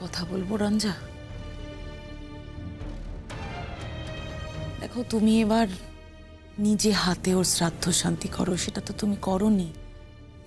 কথা বলবো রঞ্জা? দেখো, তুমি এবার নিজে হাতে ওর শ্রাদ্ধ শান্তি করো, সেটা তো তুমি করোনি।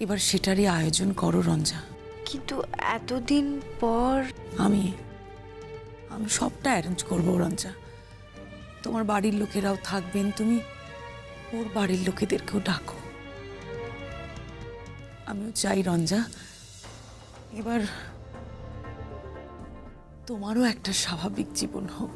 এবার সেটারই আয়োজন করো রঞ্জা। কিন্তু এতদিন পর আমি আমি সবটা অ্যারেঞ্জ করবো রঞ্জা। তোমার বাড়ির লোকেরাও থাকবেন, তুমি ওর বাড়ির লোকেদেরকেও ডাকো। আমিও চাই রঞ্জা এবার তোমারও একটা স্বাভাবিক জীবন হোক।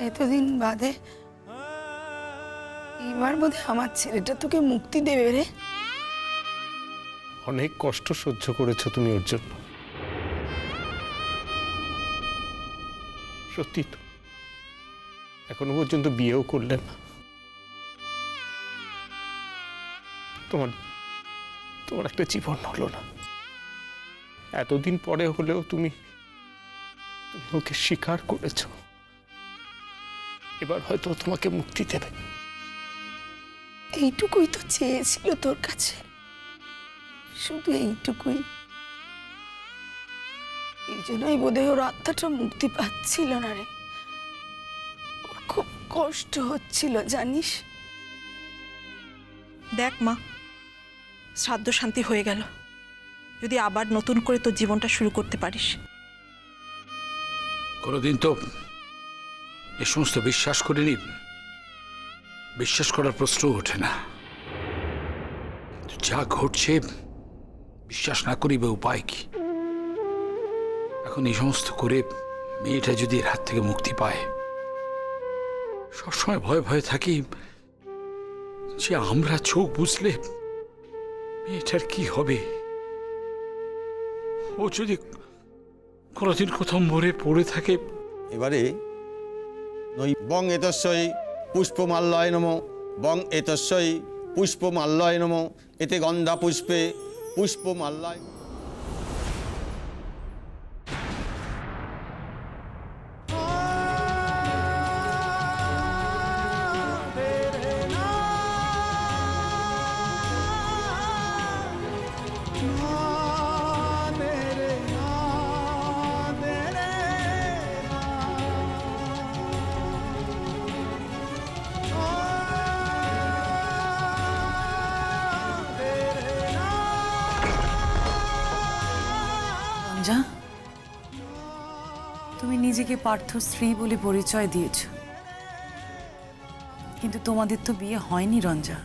এতদিন বাদে এবার বোধহয় আমার ছেলেটা তোকে মুক্তি দেবে রে। অনেক কষ্ট সহ্য করেছো তুমি ওর জন্য, সত্যি তো। এখনো পর্যন্ত বিয়েও করলে না। তোমার তোমার একটা জীবন হলো না। এতদিন পরে হলেও তুমি ওকে স্বীকার করেছো। এবার হয়তো তোমাকে মুক্তি দেবে। এইটুকুই তো চেয়েছিল তোর কাছে, শুধু এইটুকুই। এই জন্যই বোধহয় ওর আত্মাটা মুক্তি পাচ্ছিল না রে। ওর খুব কষ্ট হচ্ছিল জানিস। দেখ মা, শ্রাদ্ধ শান্তি হয়ে গেল। যদি আবার নতুন করে তোর জীবনটা শুরু করতে পারিস। কোনোদিন তো এ সমস্ত বিশ্বাস করিনি, বিশ্বাস করার প্রশ্ন ওঠে না। যা ঘটছে বিশ্বাস না করিবে উপায় কি? এখন এই সমস্ত করে মেয়েটা যদি এর হাত থেকে মুক্তি পায়, সবসময় ভয়ে ভয়ে থাকি যে আমরা চোখ বুঝলে মেয়েটার কি হবে। ও যদি কোনোদিন কোথাও মরে পড়ে থাকে। এবারে নই বং এতস্যই পুষ্পমাল্যয় নমঃ, বং এতস্যই পুষ্পমাল্যয় নমঃ, এতে গন্ধা পুষ্পে পুষ্পমাল্যয়। রঞ্জা, তুমি নিজেকে পার্থ স্ত্রী বলে পরিচয় দিয়েছ, কিন্তু তোমাদের তো বিয়ে হয়নি রঞ্জা।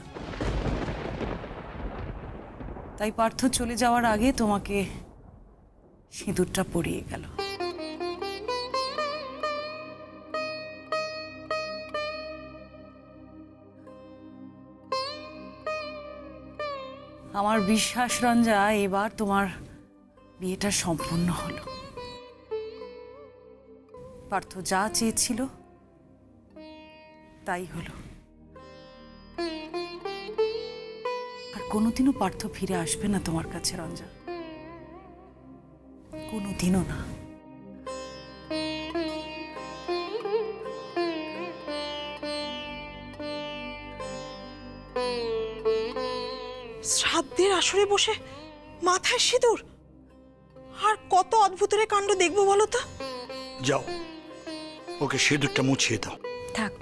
তাই পার্থ চলে যাওয়ার আগে তোমাকে সিঁদুরটা পরিয়ে গেল। আমার বিশ্বাস রঞ্জা, এবার তোমার বিয়েটা সম্পূর্ণ হলো। পার্থ যা চেয়েছিল তাই হলো। আর কোনোদিনও পার্থ ফিরে আসবে না তোমার কাছে রঞ্জা, কোনোদিনও না। শ্রাদ্ধের আসরে বসে মাথায় সিঁদুর, আর কত অদ্ভুতের কাণ্ড দেখবো বলো তো। যাও, ওকে সিঁদুরটা মুছিয়ে দাও। থাক,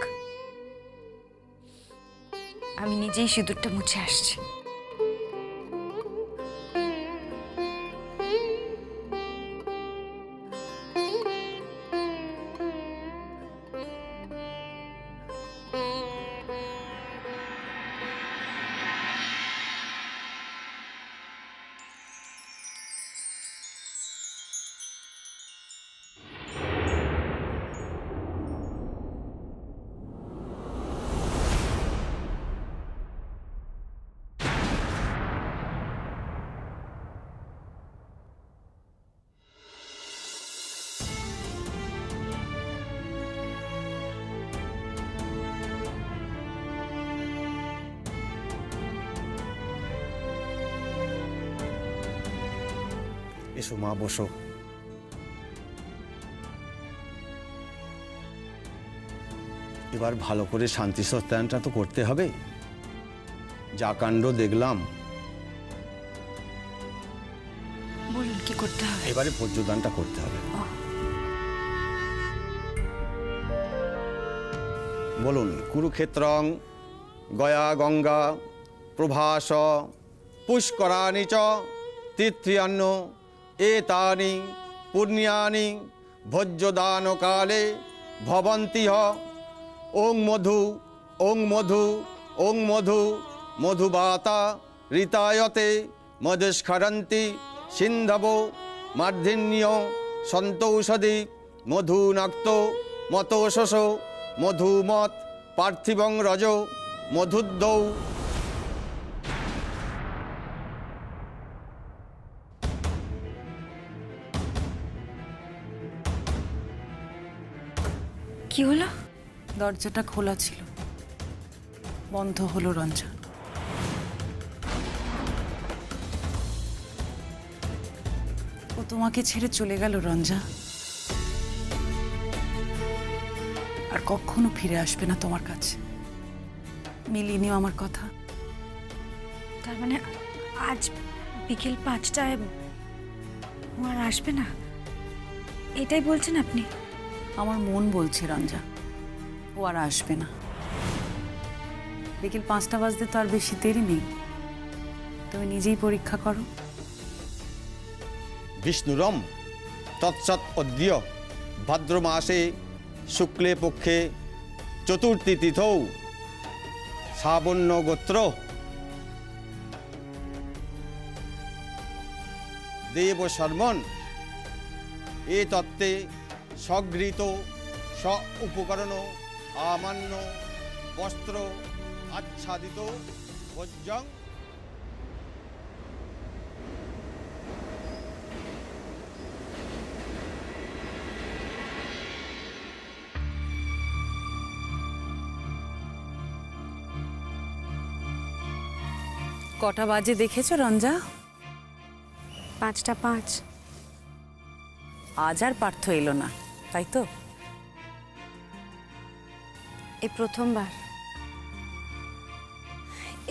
আমি নিজেই সিঁদুরটা মুছে আসছি। এসো মা, বসো। এবার ভালো করে শান্তি সত্যায়নটা তো করতে হবে। যা কাণ্ড দেখলাম, বলুন কি করতে হবে? এবারে ভোজ্যদানটা করতে হবে। বলুন, কুরুক্ষেত্রং গয়া গঙ্গা প্রভাস পুষ্করাণি চ তীর্থয়ান্য এতানি পুণ্যানি ভোজ্যদানকালে ভবন্তিহ। ওং মধু ওং মধু ওং মধু মধুবাতা ঋতায়তে মধুস্খরন্তি সিন্ধব মার্ধিন্য সন্তৌষধি মধুনাক্ত মতোশস মধুমত পার্থিবং রজ মধুদ্দৌ। কি হলো? দরজাটা খোলা ছিল, বন্ধ হলো রঞ্জা। ও তোমাকে ছেড়ে চলে গেল রঞ্জা, আর কখনো ফিরে আসবে না তোমার কাছে। মিলিয়ে নিও আমার কথা। তার মানে আজ বিকেল 5টায় ও আর আসবে না, এটাই বলছেন আপনি? আমার মন বলছে রঞ্জা, ও আর আসবে না। বিকেল 5টা বাজতে তো আর বেশি দেরি নেই, তুমি নিজেই পরীক্ষা করো। বিষ্ণুরম তৎসৎ অদ্য ভাদ্র মাসে শুক্লে পক্ষে চতুর্থী তিথৌ শ্রাবণ্য গোত্র দেব শর্মণ এ তত্ত্বে সগৃহীত স উপকরণ আমান্য বস্ত্র আচ্ছাদিত ভোজ্যং। কটা বাজে দেখেছো রঞ্জা? 5টা 5। আজ আর পার্থ এলো না, তাই তো?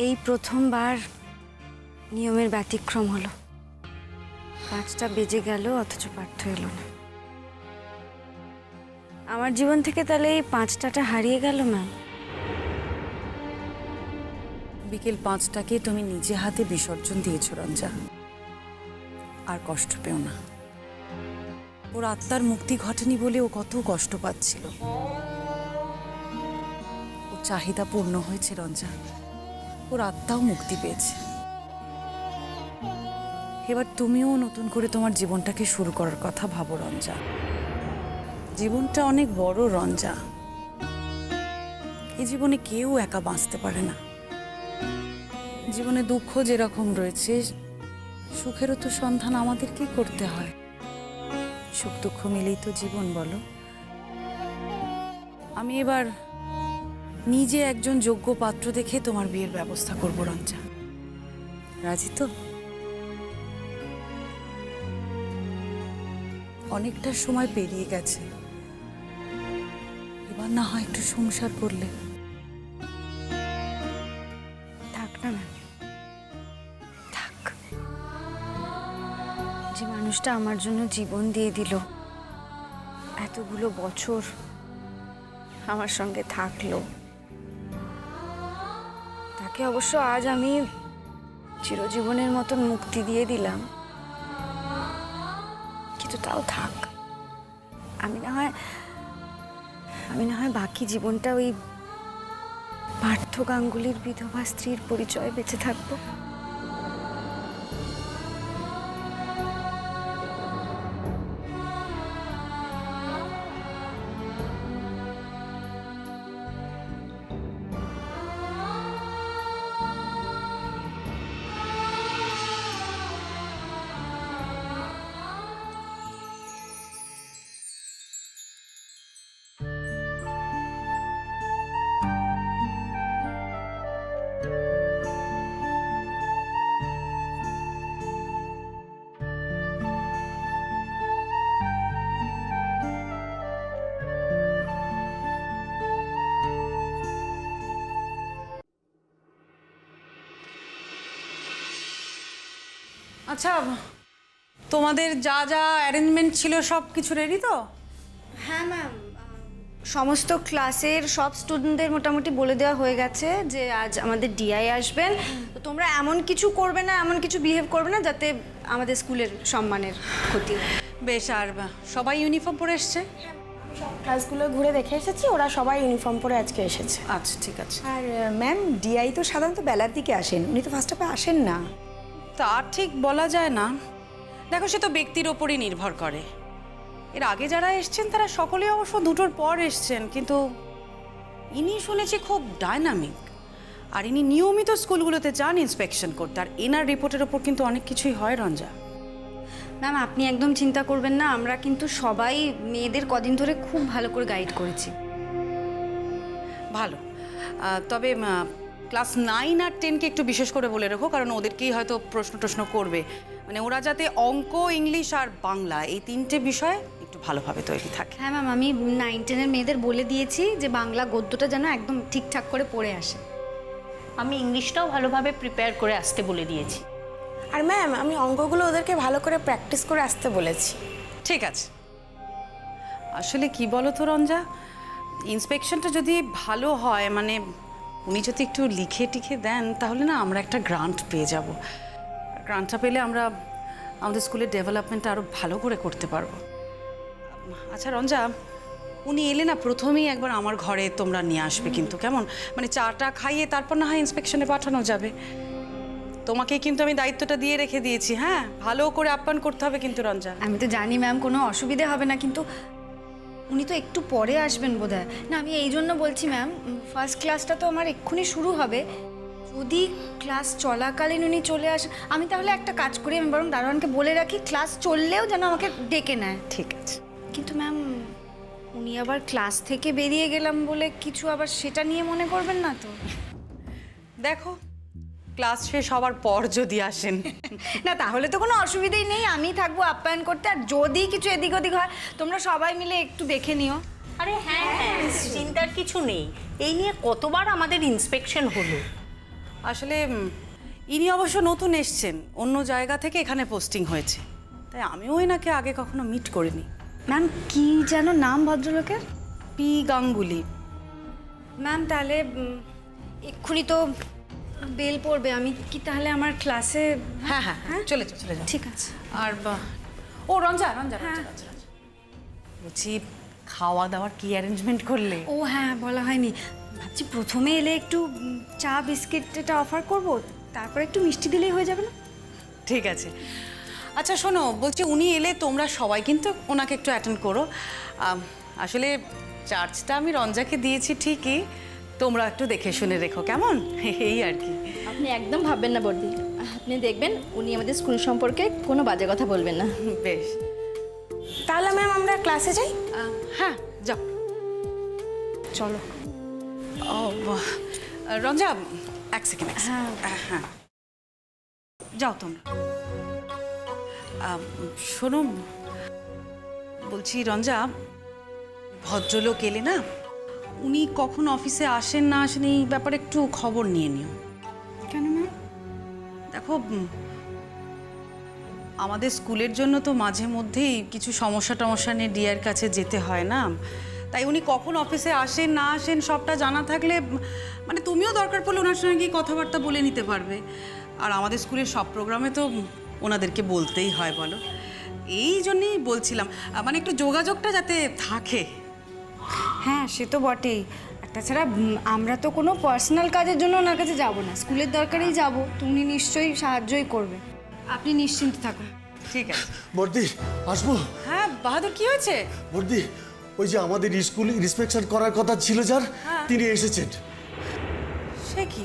এই প্রথমবার নিয়মের ব্যতিক্রম হলো। 5টা বেজে গেল অথচ পার্থ এলো না। আমার জীবন থেকে তাহলে এই 5টাটা হারিয়ে গেল ম্যাম। বিকেল 5টাকে তুমি নিজে হাতে বিসর্জন দিয়েছো রঞ্জা, আর কষ্ট পেও না। ওর আত্মার মুক্তি ঘটেনি বলে ও কত কষ্ট পাচ্ছিল। ওর চাহিদা পূর্ণ হয়েছে রঞ্জা, ওর আত্মাও মুক্তি পেয়েছে। এবার তুমিও নতুন করে তোমার জীবনটাকে শুরু করার কথা ভাবো রঞ্জা। জীবনটা অনেক বড় রঞ্জা, এই জীবনে কেউ একা বাঁচতে পারে না। জীবনে দুঃখ যেরকম রয়েছে, সুখেরও তো সন্ধান আমাদেরকেই করতে হয়। সুখ দুঃখ মিলেই তো জীবন, বলো। আমি এবার নিজে একজন যোগ্য পাত্র দেখে তোমার বিয়ের ব্যবস্থা করব রঞ্জা, রাজি তো? অনেকটা সময় পেরিয়ে গেছে, এবার না হয় একটু সংসার করলে। থাক না ম্যাম, থাক। যে মানুষটা আমার জন্য জীবন দিয়ে দিল, এতগুলো বছর আমার সঙ্গে থাকলো, তাকে অবশ্য আজ আমি চিরজীবনের মতন মুক্তি দিয়ে দিলাম। কিন্তু তাও থাক, আমি না হয় বাকি জীবনটা ওই পার্থ গাঙ্গুলির বিধবা স্ত্রীর পরিচয় বেঁচে থাকবো। আচ্ছা, তোমাদের যা যা অ্যারেঞ্জমেন্ট ছিল সব কিছু রেডি তো? হ্যাঁ ম্যাম, সমস্ত ক্লাসের সব স্টুডেন্টদের মোটামুটি বলে দেওয়া হয়ে গেছে যে আজ আমাদের ডিআই আসবেন। তো তোমরা এমন কিছু করবে না, এমন কিছু বিহেভ করবে না যাতে আমাদের স্কুলের সম্মানের ক্ষতি হয়। বেশ, আর সবাই ইউনিফর্ম পরে এসছে? ক্লাসগুলো ঘুরে দেখে এসেছি, ওরা সবাই ইউনিফর্ম পরে আজকে এসেছে। আচ্ছা, ঠিক আছে। আর ম্যাম, ডিআই তো সাধারণত বেলার দিকে আসেন, উনি তো ফার্স্ট হাফে আসেন না। তা ঠিক বলা যায় না। দেখো, সে তো ব্যক্তির ওপরই নির্ভর করে। এর আগে যারা এসছেন তারা সকলে অবশ্য দুটোর পর এসছেন, কিন্তু ইনি শুনেছি খুব ডায়নামিক। আর ইনি নিয়মিত স্কুলগুলোতে যান ইন্সপেকশন করতে, আর এনার রিপোর্টের ওপর কিন্তু অনেক কিছুই হয় রঞ্জা। ম্যাম, আপনি একদম চিন্তা করবেন না, আমরা কিন্তু সবাই মেয়েদের কদিন ধরে খুব ভালো করে গাইড করেছি। ভালো। তবে ক্লাস 9 আর 10কে একটু বিশেষ করে বলে রাখো, কারণ ওদেরকেই হয়তো প্রশ্ন করবে। মানে ওরা যাতে অঙ্ক, ইংলিশ আর বাংলা এই 3টে বিষয় একটু ভালোভাবে তৈরি থাকে। হ্যাঁ ম্যাম, আমি 9-10-এর মেয়েদের বলে দিয়েছি যে বাংলা গদ্যটা যেন একদম ঠিকঠাক করে পড়ে আসে। আমি ইংলিশটাও ভালোভাবে প্রিপেয়ার করে আসতে বলে দিয়েছি। আর ম্যাম, আমি অঙ্কগুলো ওদেরকে ভালো করে প্র্যাকটিস করে আসতে বলেছি। ঠিক আছে। আসলে কি বলো তো রঞ্জা, ইন্সপেকশনটা যদি ভালো হয়, মানে উনি যদি একটু লিখে টিখে দেন, তাহলে না আমরা একটা গ্রান্ট পেয়ে যাব। গ্রান্টটা পেলে আমরা আমাদের স্কুলের ডেভেলপমেন্টটা আরও ভালো করে করতে পারবো। আচ্ছা রঞ্জা, উনি এলে না প্রথমেই একবার আমার ঘরে তোমরা নিয়ে আসবে কিন্তু, কেমন? মানে চাটা খাইয়ে তারপর না হয় ইন্সপেকশনে পাঠানো যাবে। তোমাকে কিন্তু আমি দায়িত্বটা দিয়ে রেখে দিয়েছি। হ্যাঁ, ভালো করে আপ্যায়ন করতে হবে কিন্তু রঞ্জা। আমি তো জানি ম্যাম, কোনো অসুবিধে হবে না, কিন্তু উনি তো একটু পরে আসবেন বোধহয়। না, আমি এই জন্য বলছি ম্যাম, ফার্স্ট ক্লাসটা তো আমার এক্ষুনি শুরু হবে। যদি ক্লাস চলাকালীন উনি চলে আসেন, আমি তাহলে একটা কাজ করি, আমি বরং দারোয়ানকে বলে রাখি ক্লাস চললেও যেন আমাকে ডেকে নেয়। ঠিক আছে। কিন্তু ম্যাম, উনি আবার ক্লাস থেকে বেরিয়ে গেলাম বলে কিছু আবার সেটা নিয়ে মনে করবেন না তো? দেখো, ক্লাস শেষ হওয়ার পর যদি আসেন। না, তাহলে তো কোনো অসুবিধাই নেই, আমি থাকবো আপ্যায়ন করতে। আর যদি কিছু এদিক ওদিক হয়, তোমরা সবাই মিলে একটু দেখে নিও। আরে হ্যাঁ হ্যাঁ, চিন্তার কিছু নেই। এই নিয়ে কতবার আমাদের ইন্সপেকশন হলো। আসলে ইনি অবশ্য নতুন এসছেন, অন্য জায়গা থেকে এখানে পোস্টিং হয়েছে, তাই আমিও এনাকে আগে কখনো মিট করিনি। ম্যাম, কি যেন নাম ভদ্রলোকের? পি গাঙ্গুলি। ম্যাম, তাহলে এক্ষুনি তো বেল পড়বে, আমি কি তাহলে আমার ক্লাসে? হ্যাঁ হ্যাঁ হ্যাঁ, চলে যাও চলে যাও। ঠিক আছে। আর ও রঞ্জা, বলছি খাওয়া দাওয়ার কি অ্যারেঞ্জমেন্ট করলে? ও হ্যাঁ, বলা হয়নি। ভাবছি প্রথমে এলে একটু চা বিস্কিট এটা অফার করব, তারপর একটু মিষ্টি দিলেই হয়ে যাবে না? ঠিক আছে। আচ্ছা শোনো, বলছি উনি এলে তোমরা সবাই কিন্তু ওনাকে একটু অ্যাটেন্ড করো। আসলে চার্জটা আমি রঞ্জাকে দিয়েছি ঠিকই, তোমরা একটু দেখে শুনে রেখো, কেমন? এই আর কি। আপনি একদম ভাববেন না বর্দি, আপনি দেখবেন উনি আমাদের স্কুল সম্পর্কে কোনো বাজে কথা বলবেন না। বেশ, তাহলে ম্যাম আমরা ক্লাসে যাই? হ্যাঁ যাও, চলো। ও রঞ্জা, এক সেকেন্ড। হ্যাঁ, যাও তোমরা। শোনো, বলছি রঞ্জা, ভদ্রলোক এলে না, উনি কখন অফিসে আসেন না আসেন এই ব্যাপারে একটু খবর নিয়ে নিও। কেন ম্যাম? দেখো, আমাদের স্কুলের জন্য তো মাঝে মধ্যেই কিছু সমস্যা নিয়ে ডিআর কাছে যেতে হয় না, তাই উনি কখন অফিসে আসেন না আসেন সবটা জানা থাকলে মানে তুমিও দরকার পড়লে ওনার সঙ্গে গিয়ে কথাবার্তা বলে নিতে পারবে। আর আমাদের স্কুলের সব প্রোগ্রামে তো ওনাদেরকে বলতেই হয়, বলো। এই জন্যেই বলছিলাম, মানে একটু যোগাযোগটা যাতে থাকে। হ্যাঁ, সে তো বটেই। আর তাছাড়া আমরা তো কোনো পার্সোনাল কাজের জন্য ওনার কাছে যাব না, স্কুলের দরকারেই যাব। তুমি নিশ্চয়ই সাহায্যই করবে, আপনি নিশ্চিন্ত থাকুন। ঠিক আছে বর্দি, আসবো? হ্যাঁ বাহাদুর, কি হয়েছে? বর্দি, ওই যে আমাদের স্কুল ইন্সপেকশন করার কথা ছিল যার, তিনি এসেছেন। সে কি,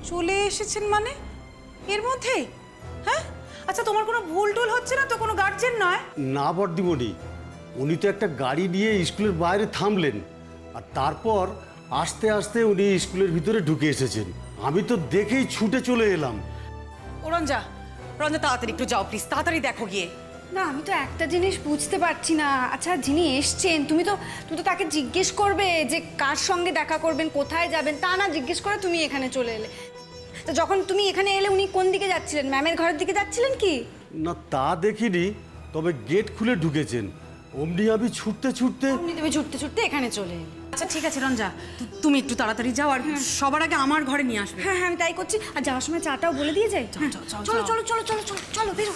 চলে এসেছেন মানে এর মধ্যে? হ্যাঁ, আচ্ছা তোমার কোনো ভুল টুল হচ্ছে না তো? কোনো গার্জেন নয়? না বর্দিমণি, উনি তো একটা গাড়ি নিয়ে স্কুলের বাইরে থামলেন, আর তারপর আস্তে আস্তে উনি স্কুলের ভিতরে ঢুকে এসেছেন। আমি তো দেখেই ছুটে চলে এলাম। ও রঞ্জা, রঞ্জা তাড়াতাড়ি একটু যাও প্লিজ, তাড়াতাড়ি দেখো গিয়ে। না, আমি তো একটা জিনিস বুঝতে পারছি না। আচ্ছা, যিনি এসছেন তুমি তো তাকে জিজ্ঞেস করবে যে কার সঙ্গে দেখা করবেন, কোথায় যাবেন, তা না জিজ্ঞেস করে তুমি এখানে চলে এলে। তো যখন তুমি এখানে এলে উনি কোন দিকে যাচ্ছিলেন? ম্যামের ঘরের দিকে যাচ্ছিলেন কি? না তা দেখিনি, তবে গেট খুলে ঢুকেছেন। অমনি আমি ছুটতে ছুটতে তুমি ছুটতে ছুটতে এখানে চলে এলে। আচ্ছা ঠিক আছে রঞ্জা, তুমি একটু তাড়াতাড়ি যাও আর সবার আগে আমার ঘরে নিয়ে আসবে। হ্যাঁ হ্যাঁ, আমি তাই করছি। আর যাওয়ার সময় চাটাও বলে দিয়ে যাই। হ্যাঁ, চলো চলো চলো চলো চলো চলো বেরো।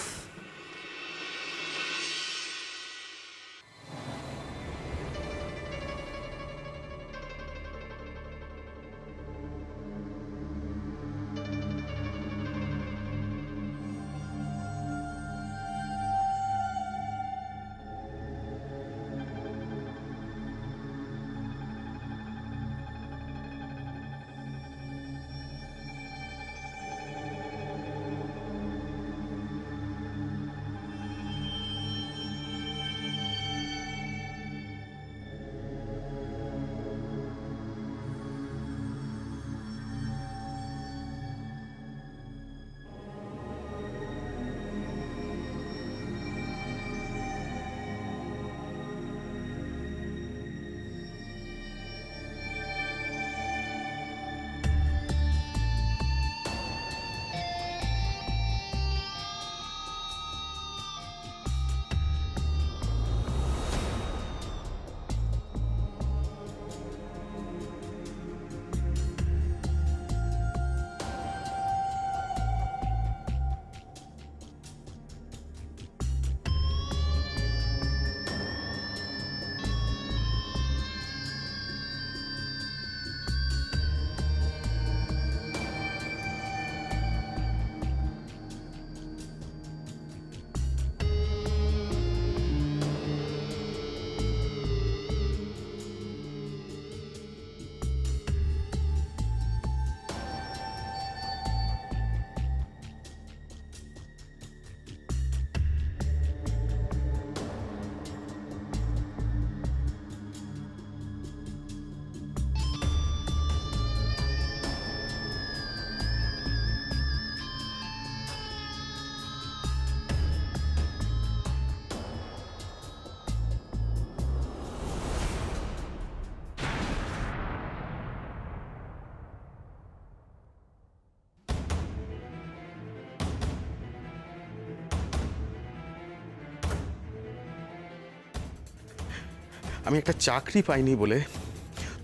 আমি একটা চাকরি পাইনি বলে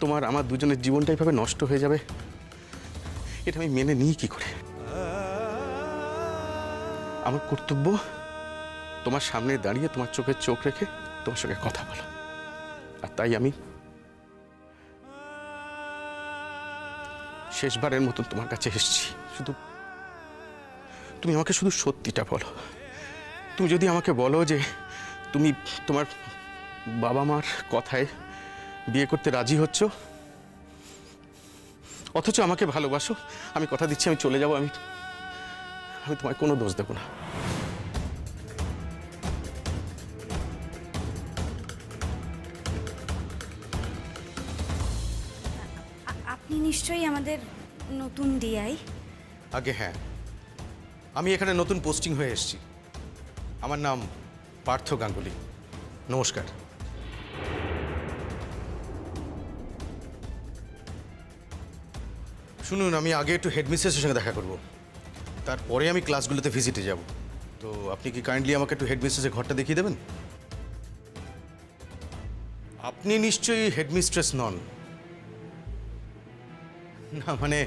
তোমার আমার দুজনের জীবনটা এইভাবে নষ্ট হয়ে যাবে, এটা আমি মেনে নিই কি করে? আমার কর্তব্য তোমার সামনে দাঁড়িয়ে তোমার চোখে চোখ রেখে তোমার সঙ্গে কথা বলা, আর তাই আমি শেষবারের মতন তোমার কাছে এসেছি। শুধু তুমি আমাকে শুধু সত্যিটা বলো। তুমি যদি আমাকে বলো যে তুমি তোমার বাবা মার কথায় বিয়ে করতে রাজি হচ্ছ, অথচ আমাকে ভালোবাসো, আমি কথা দিচ্ছি আমি চলে যাব, আমি তোমায় কোনো দোষ দেব না। আপনি নিশ্চয়ই আমাদের নতুন ডিআই? আগে হ্যাঁ, আমি এখানে নতুন পোস্টিং হয়ে এসেছি। আমার নাম পার্থ গাঙ্গুলি। নমস্কার। শুনুন, আমি আগে একটু হেডমিস্ট্রেসের সঙ্গে দেখা করব, তারপরে আমি ক্লাসগুলোতে ভিজিটে যাব। তো আপনি কি কাইন্ডলি আমাকে একটু হেডমিস্ট্রেসের ঘরটা দেখিয়ে দেবেন? আপনি নিশ্চয়ই হেডমিস্ট্রেস নন না? মানে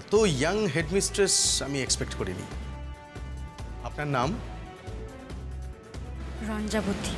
এত ইয়াং হেডমিস্ট্রেস আমি এক্সপেক্ট করিনি। আপনার নাম? রঞ্জাবতী।